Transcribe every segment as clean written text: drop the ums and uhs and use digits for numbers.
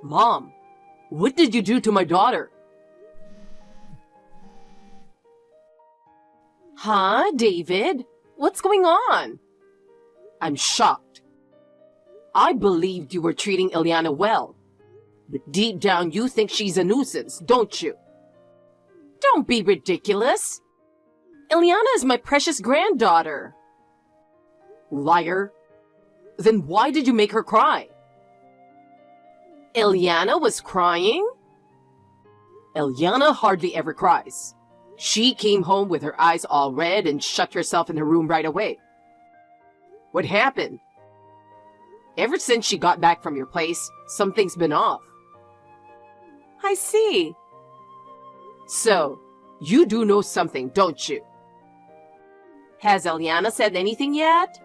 Mom, what did you do to my daughter? Huh, David? What's going on? I'm shocked. I believed you were treating Ileana well. But deep down you think she's a nuisance, don't you? Don't be ridiculous. Ileana is my precious granddaughter. Liar. Then why did you make her cry? Ileana was crying? Ileana hardly ever cries. She came home with her eyes all red and shut herself in her room right away. What happened? Ever since she got back from your place, something's been off. I see. So, you do know something, don't you? Has Ileana said anything yet?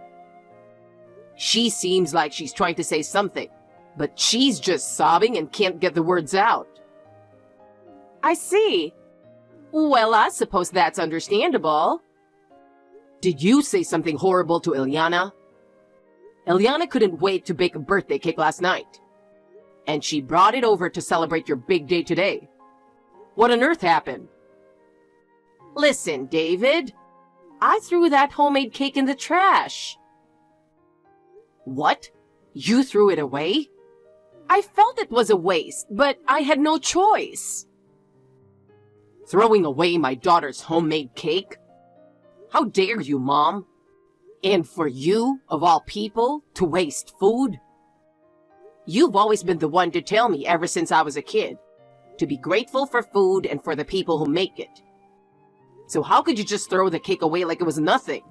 She seems like she's trying to say something, but she's just sobbing and can't get the words out. I see. Well, I suppose that's understandable. Did you say something horrible to Ileana? Ileana couldn't wait to bake a birthday cake last night. And she brought it over to celebrate your big day today. What on earth happened? Listen, David. I threw that homemade cake in the trash. What? You threw it away? I felt it was a waste, but I had no choice. Throwing away my daughter's homemade cake? How dare you, Mom? And for you, of all people, to waste food? You've always been the one to tell me ever since I was a kid, to be grateful for food and for the people who make it. So how could you just throw the cake away like it was nothing?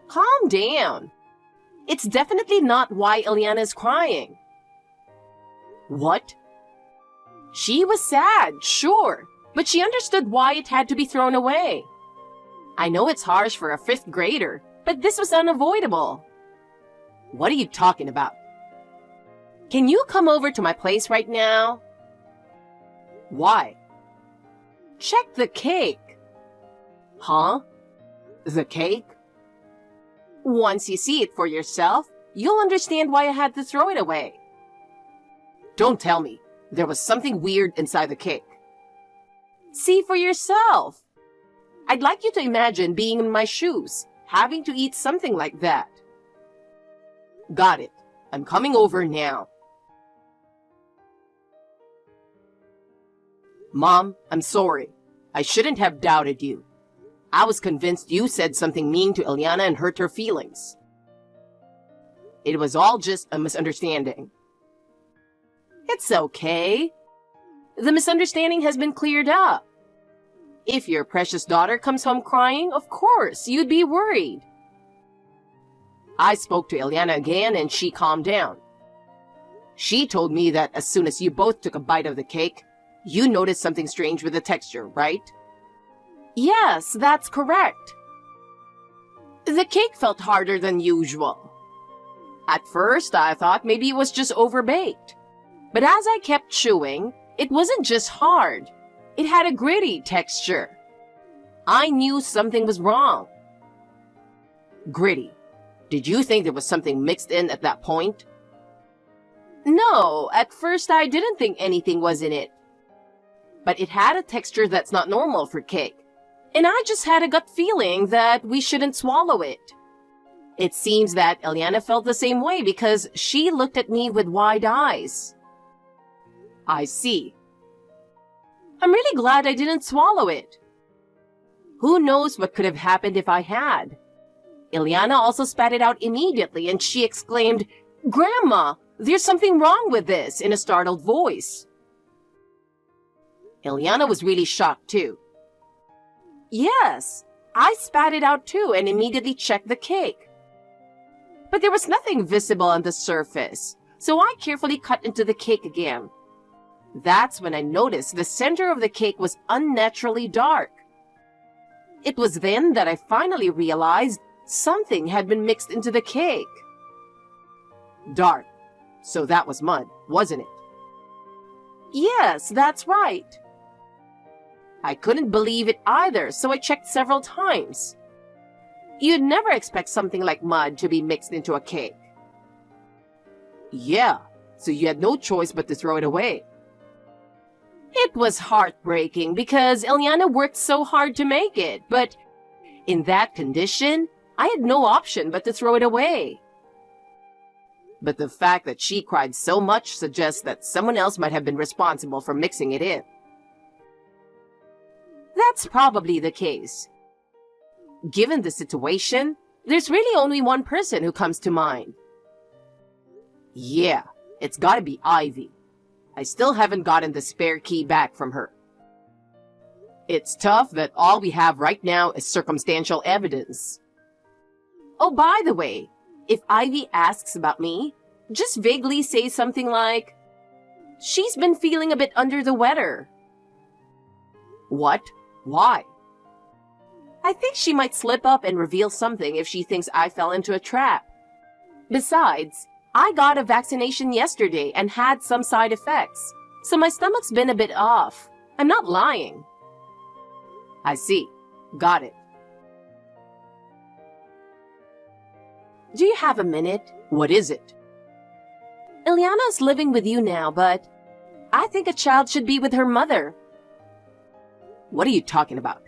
Calm down. It's definitely not why Ileana is crying. What? She was sad, sure, but she understood why it had to be thrown away. I know it's harsh for a 5th grader, but this was unavoidable. What are you talking about? Can you come over to my place right now? Why? Check the cake. Huh? The cake? Once you see it for yourself, you'll understand why I had to throw it away. Don't tell me. There was something weird inside the cake. See for yourself. I'd like you to imagine being in my shoes, having to eat something like that. Got it. I'm coming over now. Mom, I'm sorry. I shouldn't have doubted you. I was convinced you said something mean to Ileana and hurt her feelings. It was all just a misunderstanding. It's okay. The misunderstanding has been cleared up. If your precious daughter comes home crying, of course, you'd be worried. I spoke to Ileana again and she calmed down. She told me that as soon as you both took a bite of the cake, you noticed something strange with the texture, right? Yes, that's correct. The cake felt harder than usual. At first, I thought maybe it was just overbaked. But as I kept chewing, it wasn't just hard. It had a gritty texture. I knew something was wrong. Gritty. Did you think there was something mixed in at that point? No, at first I didn't think anything was in it. But it had a texture that's not normal for cake. And I just had a gut feeling that we shouldn't swallow it. It seems that Ileana felt the same way because she looked at me with wide eyes. I see. I'm really glad I didn't swallow it. Who knows what could have happened if I had? Ileana also spat it out immediately and she exclaimed, "Grandma, there's something wrong with this," in a startled voice. Ileana was really shocked too. Yes, I spat it out too and immediately checked the cake. But there was nothing visible on the surface, so I carefully cut into the cake again. That's when I noticed the center of the cake was unnaturally dark. It was then that I finally realized something had been mixed into the cake. Dark. So that was mud, wasn't it? Yes, that's right. I couldn't believe it either, so I checked several times. You'd never expect something like mud to be mixed into a cake. Yeah, so you had no choice but to throw it away. It was heartbreaking because Eliana worked so hard to make it, but in that condition, I had no option but to throw it away. But the fact that she cried so much suggests that someone else might have been responsible for mixing it in. That's probably the case. Given the situation, there's really only one person who comes to mind. Yeah, it's gotta be Ivy. I still haven't gotten the spare key back from her. It's tough that all we have right now is circumstantial evidence. Oh, by the way, if Ivy asks about me, just vaguely say something like, "She's been feeling a bit under the weather." What? Why? I think she might slip up and reveal something if she thinks I fell into a trap. Besides, I got a vaccination yesterday and had some side effects, so my stomach's been a bit off. I'm not lying. I see. Got it. Do you have a minute? What is it? Eliana's living with you now, but I think a child should be with her mother. What are you talking about?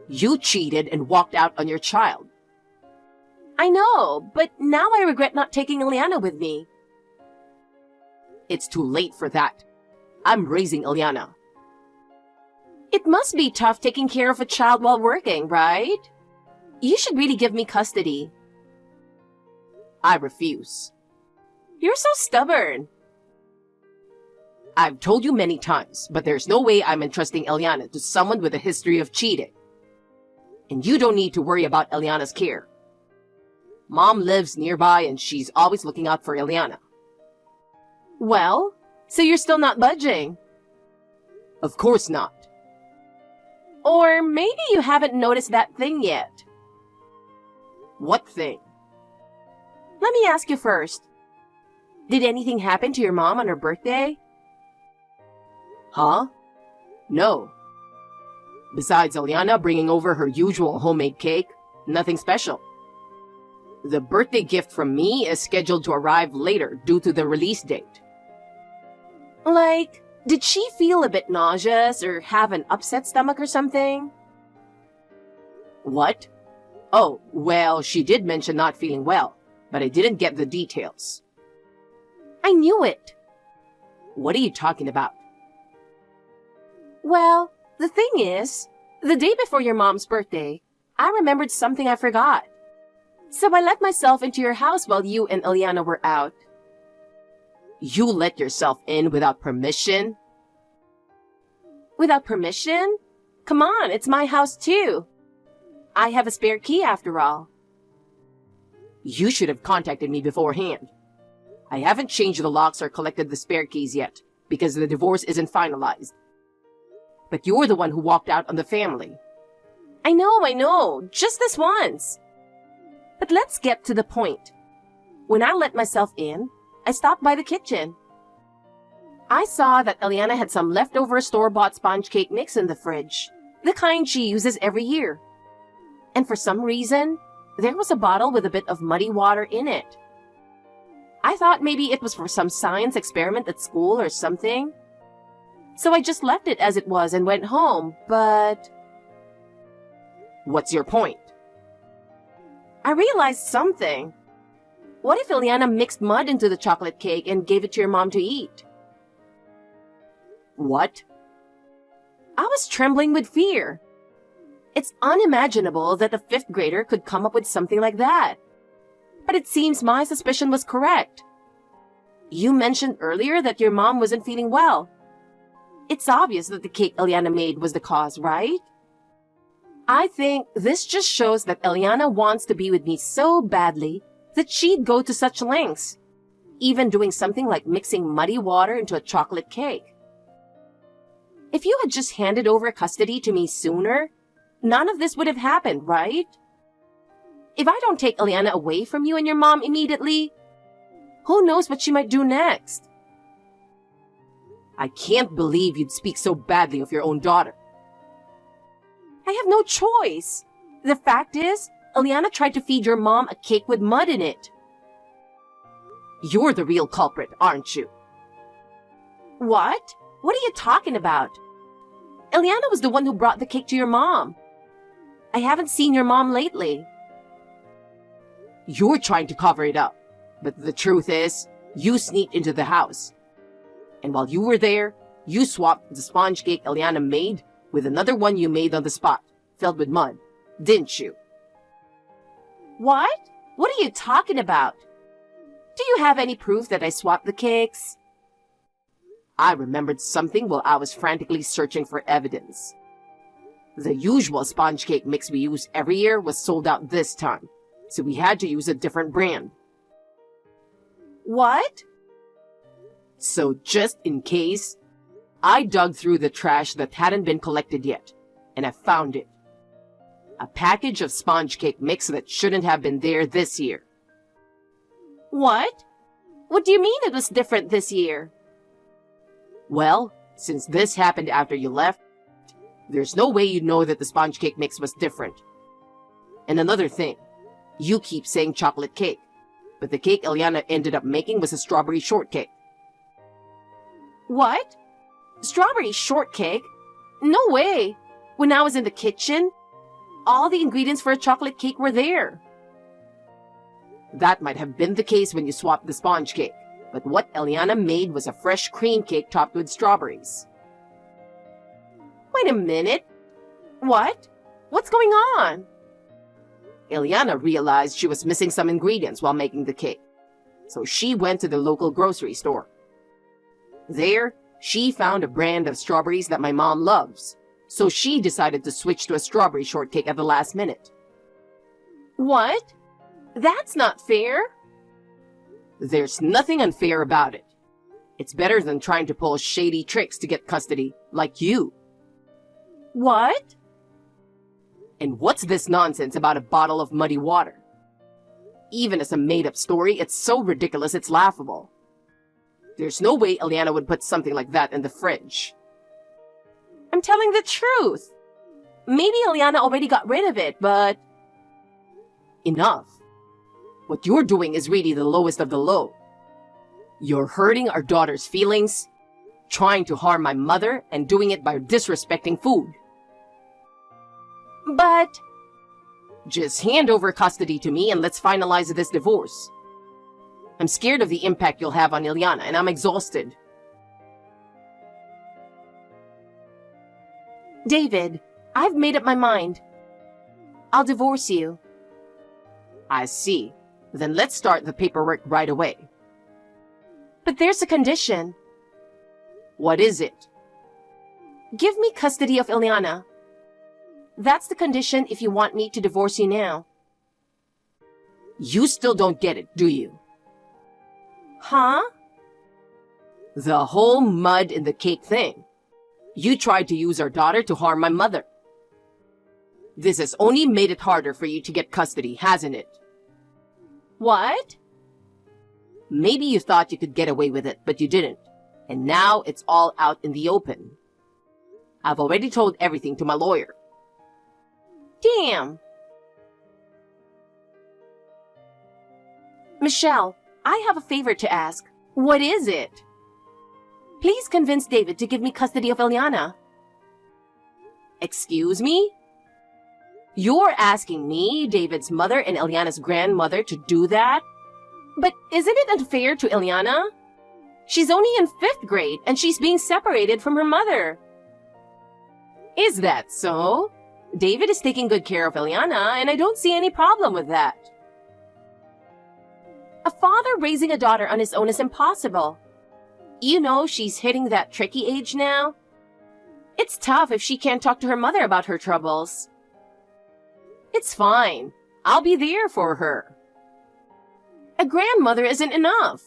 You cheated and walked out on your child. I know, but now I regret not taking Eliana with me. It's too late for that. I'm raising Eliana. It must be tough taking care of a child while working, right? You should really give me custody. I refuse. You're so stubborn. I've told you many times, but there's no way I'm entrusting Eliana to someone with a history of cheating. And you don't need to worry about Eliana's care. Mom lives nearby and she's always looking out for Eliana. Well, so you're still not budging? Of course not. Or maybe you haven't noticed that thing yet. What thing? Let me ask you first. Did anything happen to your mom on her birthday? Huh? No. Besides Eliana bringing over her usual homemade cake, nothing special. The birthday gift from me is scheduled to arrive later due to the release date. Like, did she feel a bit nauseous or have an upset stomach or something? What? Oh, well, she did mention not feeling well, but I didn't get the details. I knew it. What are you talking about? Well, the thing is, the day before your mom's birthday, I remembered something I forgot. So I let myself into your house while you and Eliana were out. You let yourself in without permission? Without permission? Come on, it's my house too. I have a spare key after all. You should have contacted me beforehand. I haven't changed the locks or collected the spare keys yet, because the divorce isn't finalized. But you're the one who walked out on the family. I know, just this once. But let's get to the point. When I let myself in, I stopped by the kitchen. I saw that Eliana had some leftover store-bought sponge cake mix in the fridge, the kind she uses every year. And for some reason, there was a bottle with a bit of muddy water in it. I thought maybe it was for some science experiment at school or something. So I just left it as it was and went home, but... What's your point? I realized something. What if Eliana mixed mud into the chocolate cake and gave it to your mom to eat? What? I was trembling with fear. It's unimaginable that a fifth grader could come up with something like that. But it seems my suspicion was correct. You mentioned earlier that your mom wasn't feeling well. It's obvious that the cake Eliana made was the cause, right? I think this just shows that Eliana wants to be with me so badly that she'd go to such lengths, even doing something like mixing muddy water into a chocolate cake. If you had just handed over custody to me sooner, none of this would have happened, right? If I don't take Eliana away from you and your mom immediately, who knows what she might do next? I can't believe you'd speak so badly of your own daughter. I have no choice. The fact is, Eliana tried to feed your mom a cake with mud in it. You're the real culprit, aren't you? What? What are you talking about? Eliana was the one who brought the cake to your mom. I haven't seen your mom lately. You're trying to cover it up, but the truth is, you sneaked into the house. And while you were there, you swapped the sponge cake Eliana made with another one you made on the spot, filled with mud, didn't you? What? What are you talking about? Do you have any proof that I swapped the cakes? I remembered something while I was frantically searching for evidence. The usual sponge cake mix we use every year was sold out this time, so we had to use a different brand. What? So just in case, I dug through the trash that hadn't been collected yet, and I found it. A package of sponge cake mix that shouldn't have been there this year. What? What do you mean it was different this year? Well, since this happened after you left, there's no way you'd know that the sponge cake mix was different. And another thing, you keep saying chocolate cake, but the cake Eliana ended up making was a strawberry shortcake. What? Strawberry shortcake? No way! When I was in the kitchen, all the ingredients for a chocolate cake were there. That might have been the case when you swapped the sponge cake, but what Eliana made was a fresh cream cake topped with strawberries. Wait a minute. What? What's going on? Eliana realized she was missing some ingredients while making the cake, so she went to the local grocery store. There, she found a brand of strawberries that my mom loves, so she decided to switch to a strawberry shortcake at the last minute. What? That's not fair. There's nothing unfair about it. It's better than trying to pull shady tricks to get custody, like you. What? And what's this nonsense about a bottle of muddy water? Even as a made-up story, it's so ridiculous it's laughable. There's no way Eliana would put something like that in the fridge. I'm telling the truth. Maybe Eliana already got rid of it, but... Enough. What you're doing is really the lowest of the low. You're hurting our daughter's feelings, trying to harm my mother, and doing it by disrespecting food. But... Just hand over custody to me and let's finalize this divorce. I'm scared of the impact you'll have on Eliana, and I'm exhausted. David, I've made up my mind. I'll divorce you. I see. Then let's start the paperwork right away. But there's a condition. What is it? Give me custody of Eliana. That's the condition if you want me to divorce you now. You still don't get it, do you? Huh? The whole mud in the cake thing. You tried to use our daughter to harm my mother. This has only made it harder for you to get custody, hasn't it? What? Maybe you thought you could get away with it, but you didn't. And now it's all out in the open. I've already told everything to my lawyer. Damn. Michelle, I have a favor to ask. What is it? Please convince David to give me custody of Eliana. Excuse me? You're asking me, David's mother and Eliana's grandmother, to do that? But isn't it unfair to Eliana? She's only in 5th grade and she's being separated from her mother. Is that so? David is taking good care of Eliana and I don't see any problem with that. A father raising a daughter on his own is impossible. You know she's hitting that tricky age now. It's tough if she can't talk to her mother about her troubles. It's fine. I'll be there for her. A grandmother isn't enough.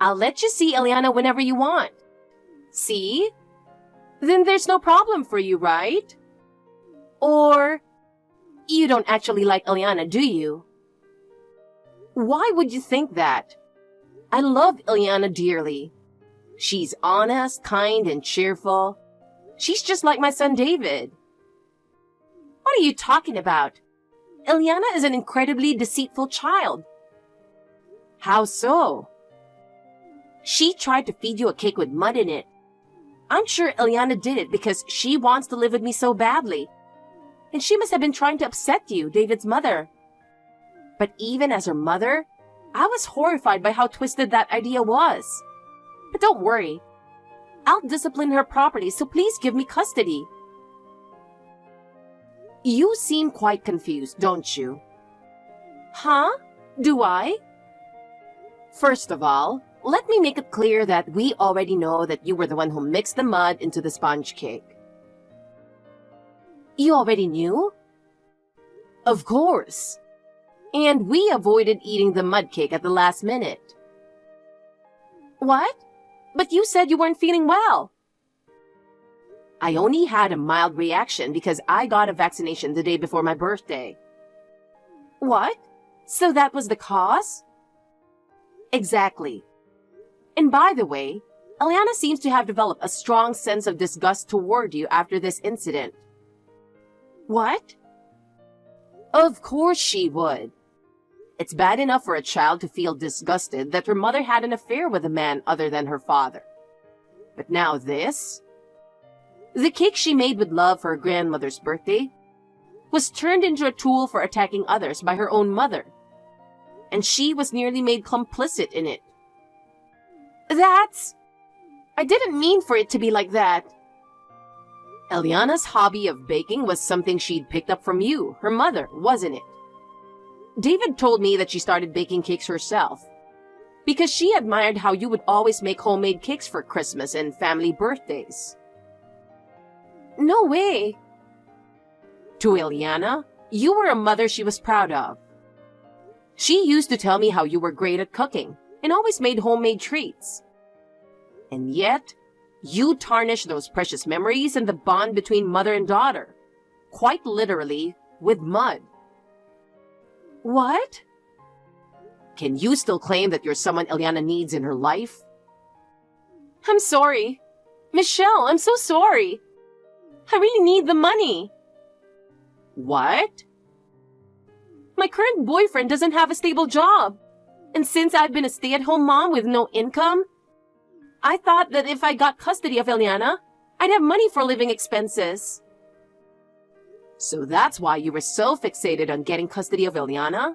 I'll let you see Eliana whenever you want. See? Then there's no problem for you, right? Or you don't actually like Eliana, do you? Why would you think that? I love Eliana dearly. She's honest, kind, and cheerful. She's just like my son David. What are you talking about? Eliana is an incredibly deceitful child. How so? She tried to feed you a cake with mud in it. I'm sure Eliana did it because she wants to live with me so badly. And she must have been trying to upset you, David's mother. But even as her mother, I was horrified by how twisted that idea was. But don't worry. I'll discipline her properly, so please give me custody. You seem quite confused, don't you? Huh? Do I? First of all, let me make it clear that we already know that you were the one who mixed the mud into the sponge cake. You already knew? Of course. And we avoided eating the mud cake at the last minute. What? But you said you weren't feeling well. I only had a mild reaction because I got a vaccination the day before my birthday. What? So that was the cause? Exactly. And by the way, Eliana seems to have developed a strong sense of disgust toward you after this incident. What? Of course she would. It's bad enough for a child to feel disgusted that her mother had an affair with a man other than her father. But now this? The cake she made with love for her grandmother's birthday was turned into a tool for attacking others by her own mother. And she was nearly made complicit in it. I didn't mean for it to be like that. Eliana's hobby of baking was something she'd picked up from you, her mother, wasn't it? David told me that she started baking cakes herself because she admired how you would always make homemade cakes for Christmas and family birthdays. No way. To Eliana, you were a mother she was proud of. She used to tell me how you were great at cooking and always made homemade treats. And yet, you tarnished those precious memories and the bond between mother and daughter, quite literally, with mud. What? Can you still claim that you're someone Eliana needs in her life? I'm sorry. Michelle, I'm so sorry. I really need the money. What? My current boyfriend doesn't have a stable job. And since I've been a stay-at-home mom with no income, I thought that if I got custody of Eliana, I'd have money for living expenses. So that's why you were so fixated on getting custody of Eliana?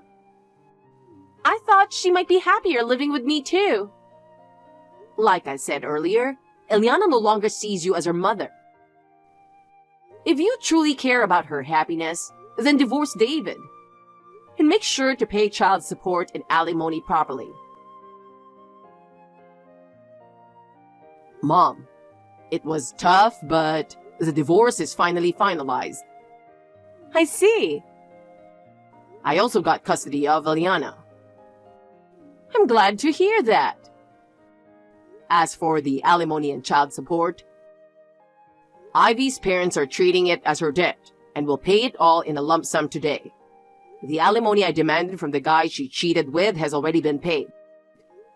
I thought she might be happier living with me too. Like I said earlier, Eliana no longer sees you as her mother. If you truly care about her happiness, then divorce David. And make sure to pay child support and alimony properly. Mom, it was tough, but the divorce is finally finalized. I see. I also got custody of Eliana. I'm glad to hear that. As for the alimony and child support, Ivy's parents are treating it as her debt and will pay it all in a lump sum today. The alimony I demanded from the guy she cheated with has already been paid.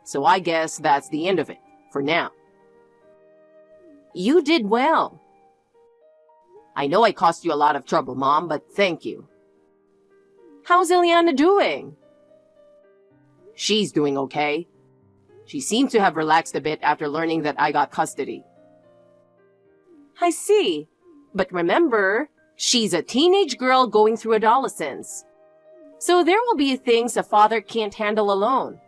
So I guess that's the end of it, for now. You did well. I know I caused you a lot of trouble, Mom, but thank you. How's Eliana doing? She's doing okay. She seems to have relaxed a bit after learning that I got custody. I see. But remember, she's a teenage girl going through adolescence. So there will be things a father can't handle alone.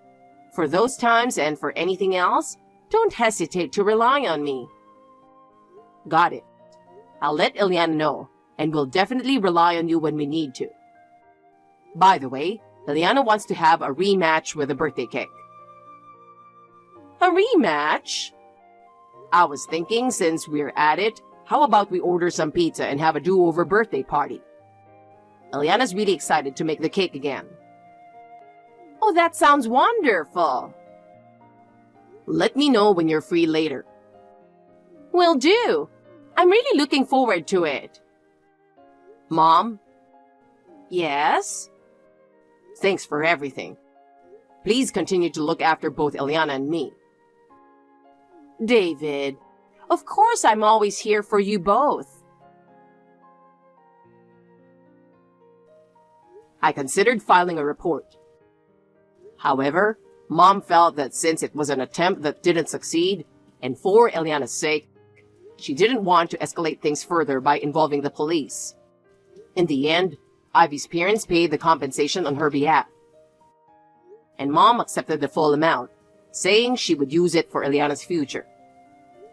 For those times and for anything else, don't hesitate to rely on me. Got it. I'll let Eliana know, and we'll definitely rely on you when we need to. By the way, Eliana wants to have a rematch with a birthday cake. A rematch? I was thinking, since we're at it, how about we order some pizza and have a do-over birthday party? Eliana's really excited to make the cake again. Oh, that sounds wonderful. Let me know when you're free later. Will do. I'm really looking forward to it. Mom? Yes? Thanks for everything. Please continue to look after both Eliana and me. David, of course I'm always here for you both. I considered filing a report. However, Mom felt that since it was an attempt that didn't succeed, and for Eliana's sake, she didn't want to escalate things further by involving the police. In the end, Ivy's parents paid the compensation on her behalf. And Mom accepted the full amount, saying she would use it for Eliana's future.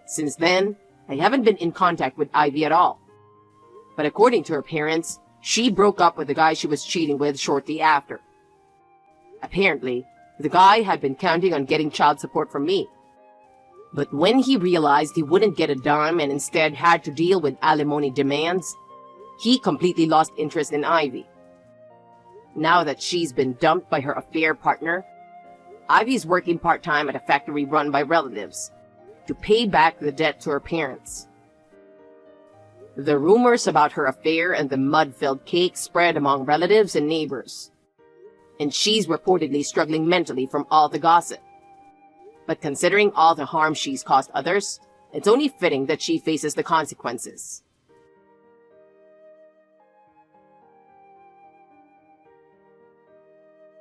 Since then, I haven't been in contact with Ivy at all. But according to her parents, she broke up with the guy she was cheating with shortly after. Apparently, the guy had been counting on getting child support from me. But when he realized he wouldn't get a dime and instead had to deal with alimony demands, he completely lost interest in Ivy. Now that she's been dumped by her affair partner, Ivy's working part-time at a factory run by relatives to pay back the debt to her parents. The rumors about her affair and the mud-filled cake spread among relatives and neighbors, and she's reportedly struggling mentally from all the gossip. But considering all the harm she's caused others, it's only fitting that she faces the consequences.